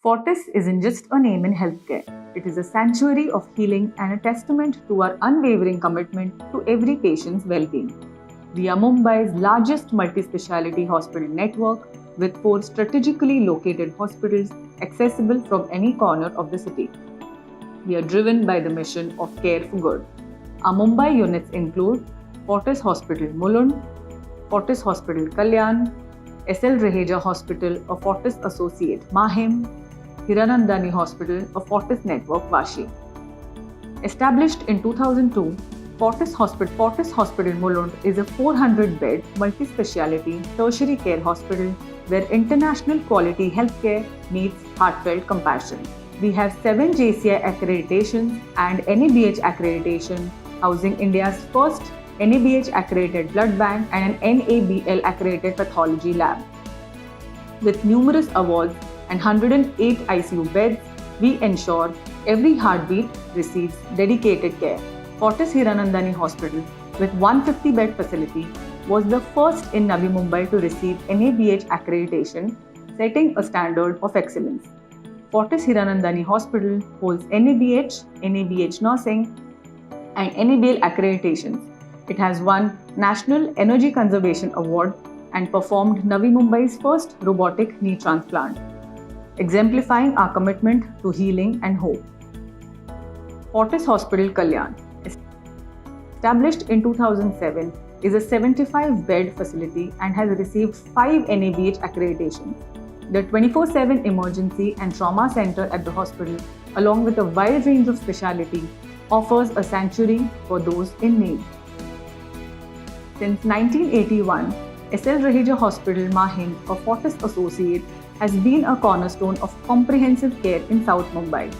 Fortis isn't just a name in healthcare, it is a sanctuary of healing and a testament to our unwavering commitment to every patient's well being. We are Mumbai's largest multi speciality hospital network with 4 strategically located hospitals accessible from any corner of the city. We are driven by the mission of care for good. Our Mumbai units include Fortis Hospital Mulund, Fortis Hospital Kalyan, SL Raheja Hospital, a Fortis Associate Mahim, Hiranandani Hospital, a Fortis Network Vashi. Established in 2002, Fortis Hospital Mulund is a 400-bed multi-speciality tertiary care hospital where international quality healthcare meets heartfelt compassion. We have 7 JCI accreditations and NABH accreditation, housing India's first NABH accredited blood bank and an NABL accredited pathology lab. With numerous awards and 108 ICU beds, we ensure every heartbeat receives dedicated care. Fortis Hiranandani Hospital, with 150-bed facility, was the first in Navi Mumbai to receive NABH accreditation, setting a standard of excellence. Fortis Hiranandani Hospital holds NABH, NABH Nursing, and NABL accreditations. It has won National Energy Conservation Award and performed Navi Mumbai's first robotic knee transplant, exemplifying our commitment to healing and hope. Fortis Hospital Kalyan, established in 2007, is a 75-bed facility and has received 5 NABH accreditations. The 24/7 emergency and trauma center at the hospital, along with a wide range of specialty, offers a sanctuary for those in need. Since 1981, SL Raheja Hospital Mahim, a Fortis Associate, has been a cornerstone of comprehensive care in South Mumbai,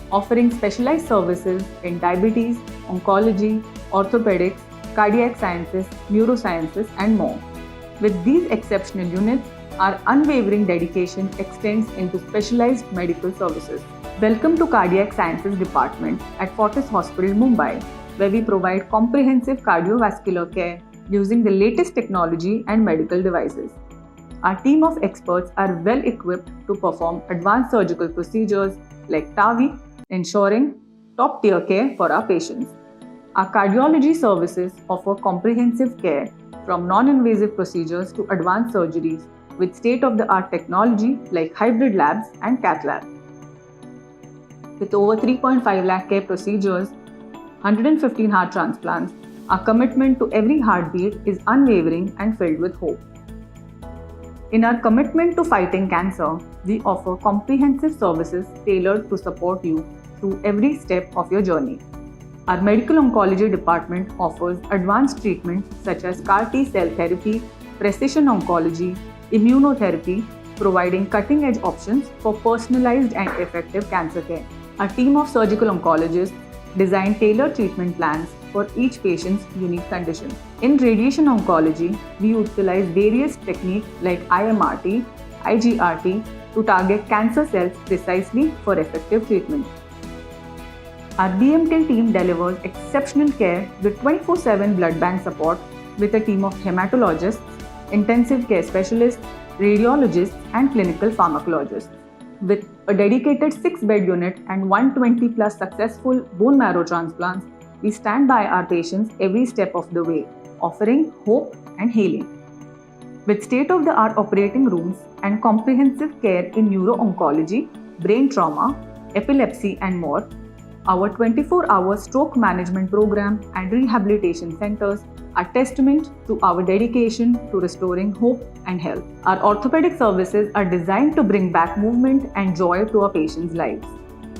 offering specialized services in diabetes, oncology, orthopedics, cardiac sciences, neurosciences, and more. With these exceptional units, our unwavering dedication extends into specialized medical services. Welcome to Cardiac Sciences Department at Fortis Hospital Mumbai, where we provide comprehensive cardiovascular care using the latest technology and medical devices. Our team of experts are well equipped to perform advanced surgical procedures like TAVI, ensuring top-tier care for our patients. Our cardiology services offer comprehensive care from non-invasive procedures to advanced surgeries with state-of-the-art technology like hybrid labs and cath lab. With over 3.5 lakh care procedures, 115 heart transplants, our commitment to every heartbeat is unwavering and filled with hope. In our commitment to fighting cancer, we offer comprehensive services tailored to support you through every step of your journey. Our medical oncology department offers advanced treatments such as CAR T-cell therapy, precision oncology, immunotherapy, providing cutting-edge options for personalized and effective cancer care. Our team of surgical oncologists design tailored treatment plans for each patient's unique condition. In radiation oncology, we utilize various techniques like IMRT, IGRT to target cancer cells precisely for effective treatment. Our BMT team delivers exceptional care with 24/7 blood bank support with a team of hematologists, intensive care specialists, radiologists, and clinical pharmacologists. With a dedicated 6-bed unit and 120 plus successful bone marrow transplants, we stand by our patients every step of the way, offering hope and healing. With state-of-the-art operating rooms and comprehensive care in neuro-oncology, brain trauma, epilepsy, and more, our 24-hour stroke management program and rehabilitation centers are testament to our dedication to restoring hope and health. Our orthopedic services are designed to bring back movement and joy to our patients' lives.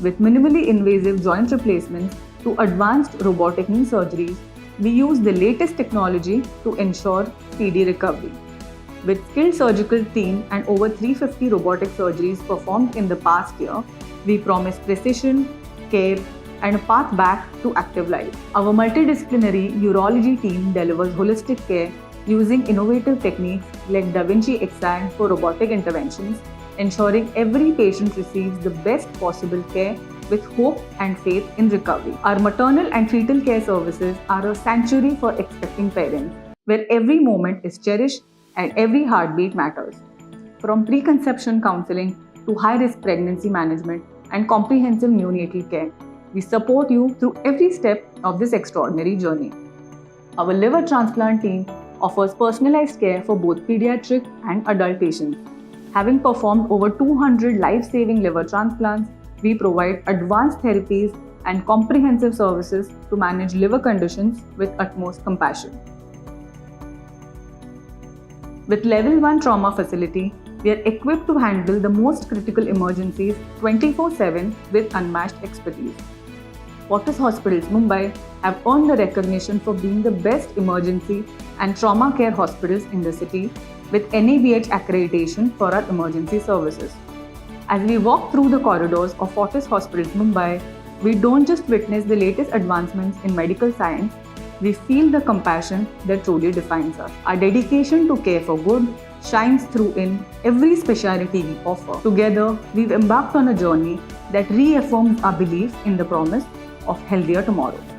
With minimally invasive joint replacements to advanced robotic knee surgeries, we use the latest technology to ensure speedy recovery. With skilled surgical team and over 350 robotic surgeries performed in the past year, we promise precision, care, and a path back to active life. Our multidisciplinary urology team delivers holistic care using innovative techniques like Da Vinci Xi for robotic interventions, ensuring every patient receives the best possible care with hope and faith in recovery. Our maternal and fetal care services are a sanctuary for expecting parents, where every moment is cherished and every heartbeat matters. From preconception counseling to high-risk pregnancy management and comprehensive neonatal care, we support you through every step of this extraordinary journey. Our liver transplant team offers personalized care for both pediatric and adult patients. Having performed over 200 life-saving liver transplants, we provide advanced therapies and comprehensive services to manage liver conditions with utmost compassion. With Level 1 Trauma Facility, we are equipped to handle the most critical emergencies 24/7 with unmatched expertise. Fortis Hospitals Mumbai have earned the recognition for being the best emergency and trauma care hospitals in the city with NABH accreditation for our emergency services. As we walk through the corridors of Fortis Hospitals Mumbai, we don't just witness the latest advancements in medical science, we feel the compassion that truly defines us. Our dedication to care for good shines through in every specialty we offer. Together, we've embarked on a journey that reaffirms our belief in the promise of healthier tomorrow.